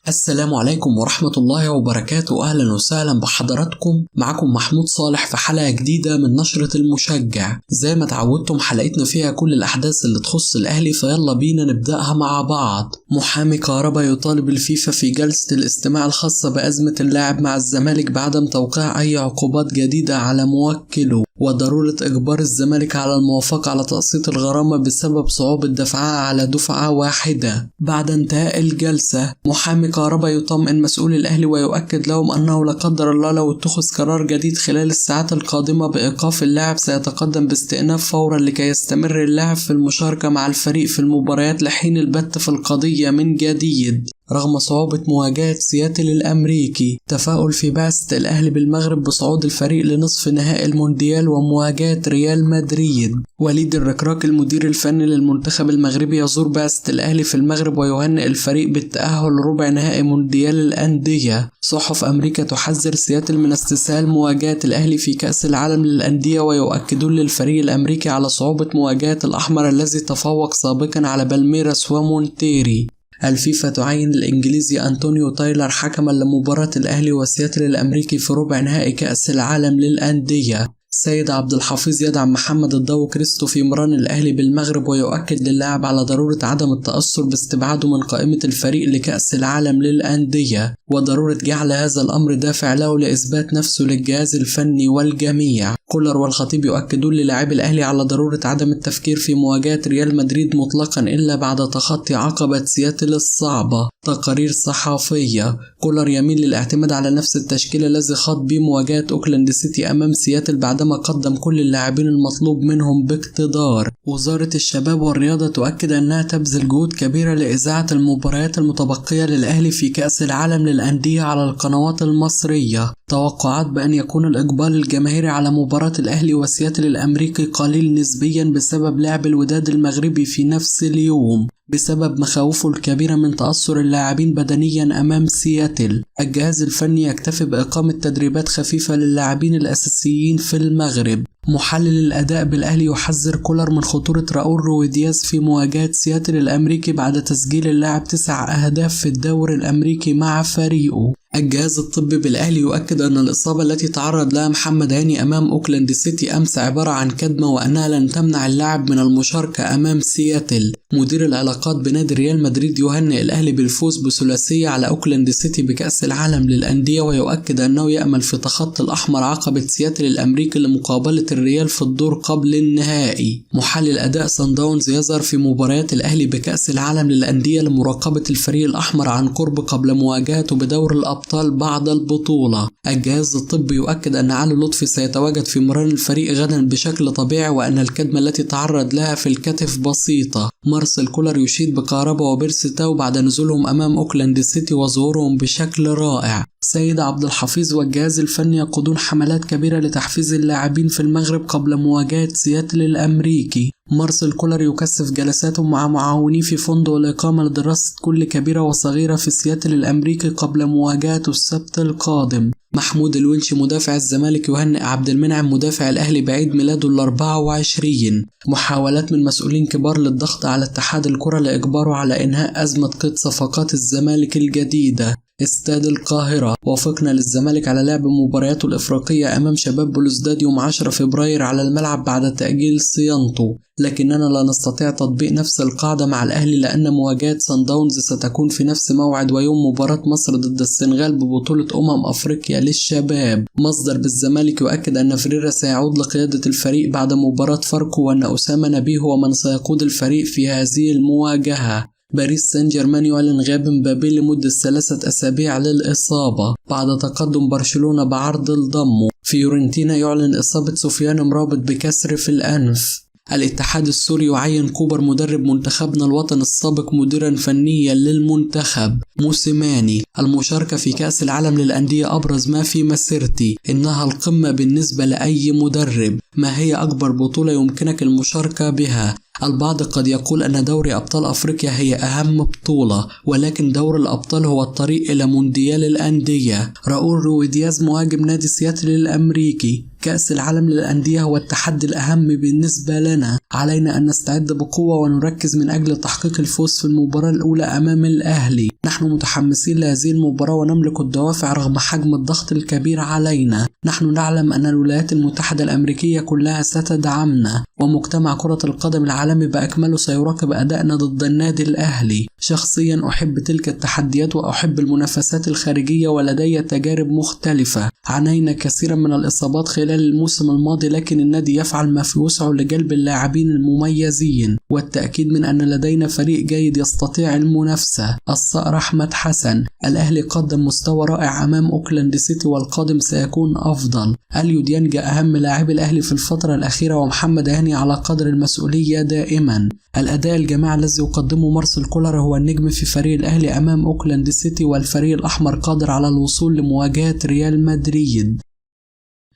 السلام عليكم ورحمة الله وبركاته. أهلا وسهلا بحضراتكم. معكم محمود صالح في حلقة جديدة من نشرة المشجع. زي ما تعودتم حلقتنا فيها كل الأحداث اللي تخص الأهلي، فيلا بينا نبدأها مع بعض. محامي كهربا يطالب الفيفا في جلسة الاستماع الخاصة بأزمة اللاعب مع الزمالك بعدم توقيع أي عقوبات جديدة على موكله، وضرورة إجبار الزمالك على الموافقة على تقسيط الغرامة بسبب صعوبة دفعها على دفعة واحدة. بعد انتهاء الجلسة، محامي كهربا يطمئن مسؤول الأهلي ويؤكد لهم أنه لا قدر الله لو اتخذ قرار جديد خلال الساعات القادمة بإيقاف اللاعب سيتقدم باستئناف فورا لكي يستمر اللاعب في المشاركة مع الفريق في المباريات لحين البت في القضية من جديد. رغم صعوبة مواجهة سياتل الأمريكي، تفاؤل في بعثة الأهلي بالمغرب بصعود الفريق لنصف نهائي المونديال ومواجهة ريال مدريد. وليد الركراك المدير الفني للمنتخب المغربي يزور بعثة الأهلي في المغرب ويهنئ الفريق بالتأهل لربع نهائي مونديال الأندية. صحف أمريكا تحذر سياتل من استسهال مواجهة الأهلي في كأس العالم للأندية، ويؤكدون للفريق الأمريكي على صعوبة مواجهة الأحمر الذي تفوق سابقا على بالميراس ومونتيري. الفيفا تعين الإنجليزي أنطونيو تايلر حكما لمباراة الأهلي وسياتل الأمريكي في ربع نهائي كأس العالم للأندية. سيد عبد الحفيظ يدعم محمد الضو كريستو في مران الأهلي بالمغرب، ويؤكد للاعب على ضرورة عدم التأثر باستبعاده من قائمة الفريق لكأس العالم للأندية، وضرورة جعل هذا الأمر دافع له لإثبات نفسه للجهاز الفني والجميع. كولر والخطيب يؤكدون للاعبي الأهلي على ضرورة عدم التفكير في مواجهة ريال مدريد مطلقا إلا بعد تخطي عقبة سياتل الصعبة. تقارير صحفية: كولر يميل للاعتماد على نفس التشكيل الذي خاض به مواجهة أوكلاند سيتي أمام سياتل بعدما قدم كل اللاعبين المطلوب منهم باقتدار. وزارة الشباب والرياضة تؤكد أنها تبذل جهود كبيرة لإذاعة المباريات المتبقية للأهلي في كأس العالم للأندية على القنوات المصرية. توقعات بأن يكون الإقبال الجماهيري على مباراة الأهلي وسياتل الأمريكي قليل نسبيا بسبب لعب الوداد المغربي في نفس اليوم، بسبب مخاوفه الكبيرة من تأثر اللاعبين بدنيا أمام سياتل. الجهاز الفني يكتفي بإقامة تدريبات خفيفة للاعبين الأساسيين في المغرب. محلل الأداء بالأهلي يحذر كولر من خطورة راؤول رويدياز في مواجهة سياتل الأمريكي بعد تسجيل اللاعب 9 أهداف في الدوري الأمريكي مع فريقه. الجهاز الطبي بالأهلي يؤكد أن الإصابة التي تعرض لها محمد هاني أمام أوكلاند سيتي أمس عبارة عن كدمة، وأنها لن تمنع اللاعب من المشاركة أمام سياتل. مدير العلاقات بنادي ريال مدريد يهنئ الأهلي بالفوز بثلاثية على أوكلاند سيتي بكأس العالم للأندية، ويؤكد أنه يأمل في تخطي الأحمر عقبة سياتل الأمريكي لمقابلة الريال في الدور قبل النهائي. محلل أداء صن داونز يظهر في مباريات الأهلي بكأس العالم للأندية لمراقبة الفريق الأحمر عن قرب قبل مواجهته بدور الأبطال بعد البطولة. الجهاز الطبي يؤكد أن علي لطفي سيتواجد في مران الفريق غدا بشكل طبيعي، وأن الكدمة التي تعرض لها في الكتف بسيطة. مارسيل كولر يشيد بكهربا وبيرسي تاو بعد نزولهم أمام أوكلاند سيتي وظهورهم بشكل رائع. سيد عبد الحفيظ والجهاز الفني يقودون حملات كبيرة لتحفيز اللاعبين في المغرب قبل مواجهة سياتل الأمريكي. مارسيل كولر يكثف جلساته مع معاونيه في فندق الإقامة لدراسة كل كبيرة وصغيرة في سياتل الأمريكي قبل مواجهته السبت القادم. محمود الونشي مدافع الزمالك يهنئ عبد المنعم مدافع الأهلي بعيد ميلاده ال24. محاولات من مسؤولين كبار للضغط على اتحاد الكرة لإجباره على إنهاء أزمة قيد صفقات الزمالك الجديدة. استاد القاهرة: وافقنا للزمالك على لعب مبارياته الإفريقية أمام شباب بلوزداد يوم 10 فبراير على الملعب بعد تأجيل صيانته، لكننا لا نستطيع تطبيق نفس القاعدة مع الأهلي لأن مواجهة صن داونز ستكون في نفس موعد ويوم مباراة مصر ضد السنغال ببطولة أفريقيا للشباب. مصدر بالزمالك يؤكد أن فريرا سيعود لقيادة الفريق بعد مباراة فاركو، وأن أسامة نبيه هو من سيقود الفريق في هذه المواجهة. باريس سان جيرمان يعلن غياب مبابي لمدة 3 أسابيع للإصابة بعد تقدم برشلونة بعرض لضمه. فيورنتينا يعلن إصابة سفيان مرابط بكسر في الأنف. الاتحاد السوري يعين كوبر مدرب منتخبنا الوطني السابق مديرا فنيا للمنتخب. موسيماني: المشاركة في كأس العالم للأندية أبرز ما في مسيرتي، إنها القمة بالنسبة لأي مدرب. ما هي أكبر بطولة يمكنك المشاركة بها؟ البعض قد يقول أن دوري أبطال أفريقيا هي أهم بطولة، ولكن دور الأبطال هو الطريق إلى مونديال الأندية. راؤول رويدياز مهاجم نادي سياتل الأمريكي: كأس العالم للأندية هو التحدي الأهم بالنسبة لنا، علينا أن نستعد بقوة ونركز من أجل تحقيق الفوز في المباراة الأولى أمام الأهلي. نحن متحمسين لهذه المباراة ونملك الدوافع رغم حجم الضغط الكبير علينا. نحن نعلم أن الولايات المتحدة الأمريكية كلها ستدعمنا، ومجتمع كرة القدم العالمي بأكمله سيراقب أدائنا ضد النادي الأهلي. شخصيا أحب تلك التحديات وأحب المنافسات الخارجية، ولدي تجارب مختلفة. عانينا كثيرا من الإصابات خلال الموسم الماضي، لكن النادي يفعل ما في وسعه لجلب اللاعبين المميزين والتأكيد من أن لدينا فريق جيد يستطيع المنافسة. الصقر أحمد حسن: الأهلي قدم مستوى رائع أمام أوكلاند سيتي والقادم سيكون أفضل. أليو ديانج أهم لاعبي الأهلي في الفترة الأخيرة، ومحمد هاني على قدر المسؤولية دائما. الأداء الجماعي الذي يقدمه مارسيل كولر هو النجم في فريق الأهلي أمام أوكلاند سيتي، والفريق الأحمر قادر على الوصول لمواجهة ريال مدريد.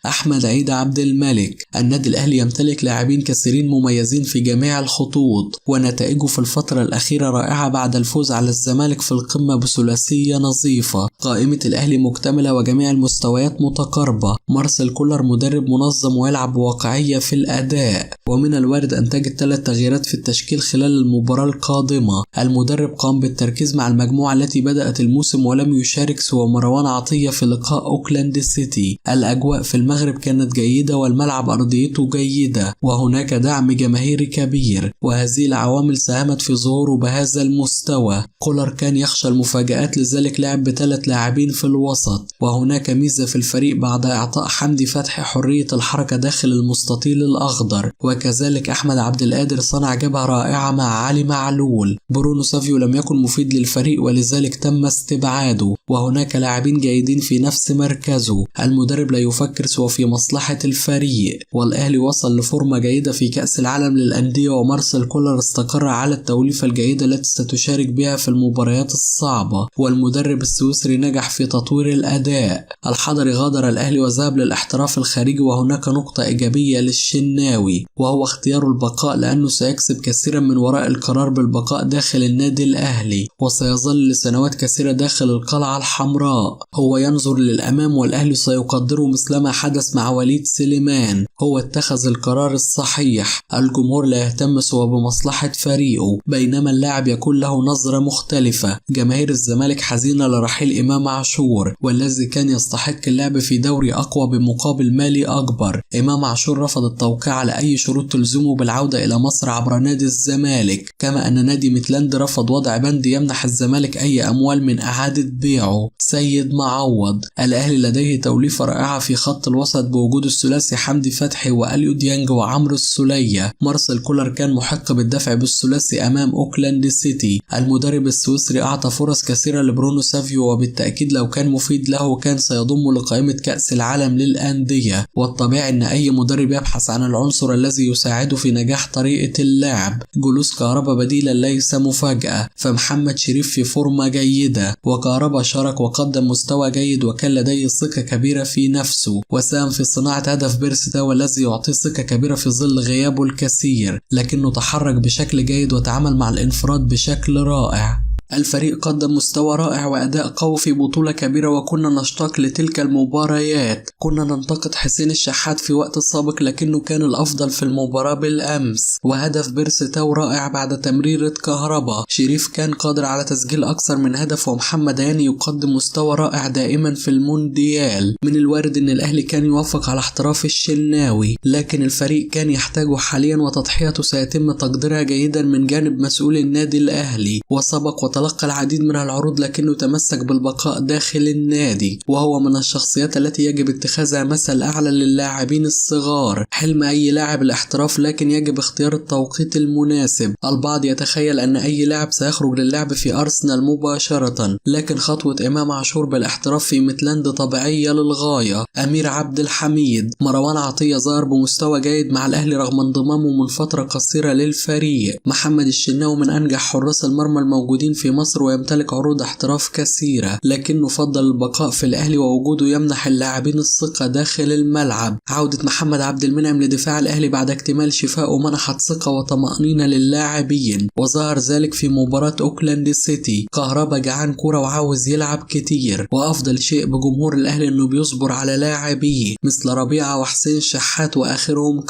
أحمد عيد عبد الملك: النادي الأهلي يمتلك لاعبين كثيرين مميزين في جميع الخطوط، ونتائجه في الفترة الأخيرة رائعة بعد الفوز على الزمالك في القمة بثلاثية نظيفة. قائمة الأهلي مكتملة وجميع المستويات متقاربة. مارسيل كولر مدرب منظم ويلعب بواقعية في الأداء، ومن الوارد أن تجد 3 تغييرات في التشكيل خلال المباراة القادمة. المدرب قام بالتركيز مع المجموعة التي بدأت الموسم ولم يشارك سوى مروان عطية في لقاء أوكلاند سيتي. الأجواء في المغرب كانت جيدة والملعب أرضيته جيدة، وهناك دعم جماهيري كبير، وهذه العوامل ساهمت في ظهوره بهذا المستوى. كولر كان يخشى المفاجآت، لذلك لعب ب3 لاعبين في الوسط، وهناك ميزة في الفريق بعد إعطاء حمدي فتحي حرية الحركة داخل المستطيل الأخضر، وكذلك أحمد عبد القادر صنع جبهة رائعة مع علي معلول. برونو سافيو لم يكن مفيد للفريق ولذلك تم استبعاده، وهناك لاعبين جيدين في نفس مركزه. المدرب لا يفكر سوى في مصلحة الفريق، والأهلي وصل لفورمة جيدة في كأس العالم للأندية، ومارسيل كولر استقر على التوليفة الجيدة التي ستشارك بها في المباريات الصعبة، والمدرب السويسري نجح في تطوير الأداء. الحضري غادر الأهلي وذهب للاحتراف الخارجي، وهناك نقطة إيجابية للشناوي وهو اختيار البقاء، لأنه سيكسب كثيرا من وراء القرار بالبقاء داخل النادي الأهلي، وسيظل لسنوات كثيرة داخل القلعة الحمراء. هو ينظر للأمام، والأهلي سيقدره مثلما حدث مع وليد سليمان. هو اتخذ القرار الصحيح. الجمهور لا يهتم سوى بمصلحة فريقه، بينما اللاعب يكون له نظرة مختلفة. جماهير الزمالك حزينة لرحيل إمام عاشور، والذي كان يستحق اللعب في دوري أقوى بمقابل مالي أكبر. إمام عاشور رفض التوقيع على أي شروط تلزمه بالعودة إلى مصر عبر نادي الزمالك، كما أن نادي ميتلاند رفض وضع بند يمنح الزمالك أي أموال من إعادة بيعه. سيد معوض: الأهلي لديه توليفة رائعة في خط الوسط بوجود الثلاثي حمدي فتحي وأليو ديانج وعمرو السولية. مارسيل كولر كان محق بالدفع بالثلاثي أمام أوكلاند سيتي. المدرب السويسري أعطى فرص كثيرة لبرونو سافيو، وبالتأكيد لو كان مفيد له كان سيضم لقائمة كأس العالم للأندية، والطبيعي أن أي مدرب يبحث عن العنصر الذي يساعده في نجاح طريقة اللعب. جلوس كهربا بديلا ليس مفاجأة، فمحمد شريف في فورمة جيدة، وكهربا شارك وقدم مستوى جيد وكان لديه ثقة كبيرة في نفسه، وساهم في صناعة هدف بيرسي تاو الذي يعطيه ثقة كبيرة في ظل غيابه الكثير، لكنه تحرك بشكل جيد وتعامل مع الانفراد بشكل رائع. الفريق قدم مستوى رائع وأداء قوي في بطولة كبيرة، وكنا نشتاق لتلك المباريات. كنا ننتقد حسين الشحات في وقت سابق، لكنه كان الأفضل في المباراة بالأمس، وهدف بيرسي تاو رائع بعد تمريرة كهربا. شريف كان قادر على تسجيل أكثر من هدف، ومحمد هاني يقدم مستوى رائع دائما في المونديال. من الوارد أن الأهلي كان يوافق على احتراف الشناوي، لكن الفريق كان يحتاجه حاليا، وتضحيته سيتم تقديرها جيدا من جانب مسؤول النادي الأهلي. وسبق تلقى العديد من العروض، لكنه تمسك بالبقاء داخل النادي، وهو من الشخصيات التي يجب اتخاذها مثل أعلى للاعبين الصغار. حلم أي لاعب الاحتراف، لكن يجب اختيار التوقيت المناسب. البعض يتخيل أن أي لاعب سيخرج للعب في أرسنال مباشرة، لكن خطوة إمام عاشور بالاحتراف في ميتلاند طبيعية للغاية. أمير عبد الحميد: مروان عطية ظهر بمستوى جيد مع الأهلي رغم انضمامه من فترة قصيرة للفريق. محمد الشناوي من أنجح حراس المرمى الموجودين في في مصر ويمتلك عروض احتراف كثيرة، لكنه فضل البقاء في الأهلي ووجوده يمنح اللاعبين الثقة داخل الملعب. عودة محمد عبد المنعم لدفاع الأهلي بعد اكتمال شفائه منحت ثقة وطمأنينة للاعبين، وظهر ذلك في مباراة أوكلاند سيتي. كهربا جعان كورة وعاوز يلعب كتير، وأفضل شيء بجمهور الأهلي إنه بيصبر على لاعبيه مثل ربيعة وحسين شحات وآخرهم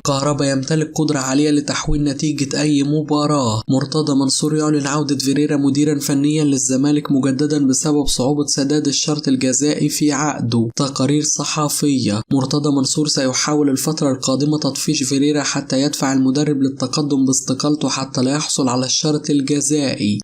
كهربا يمتلك قدرة عالية لتحويل نتيجة أي مباراة. مرتضى منصور يعلن عودة فيريرا مديرا فنيا للزمالك مجددا بسبب صعوبة سداد الشرط الجزائي في عقده. تقارير صحفية: مرتضى منصور سيحاول الفترة القادمة تطفيش فيريرا حتى يدفع المدرب للتقدم باستقالته حتى لا يحصل على الشرط الجزائي.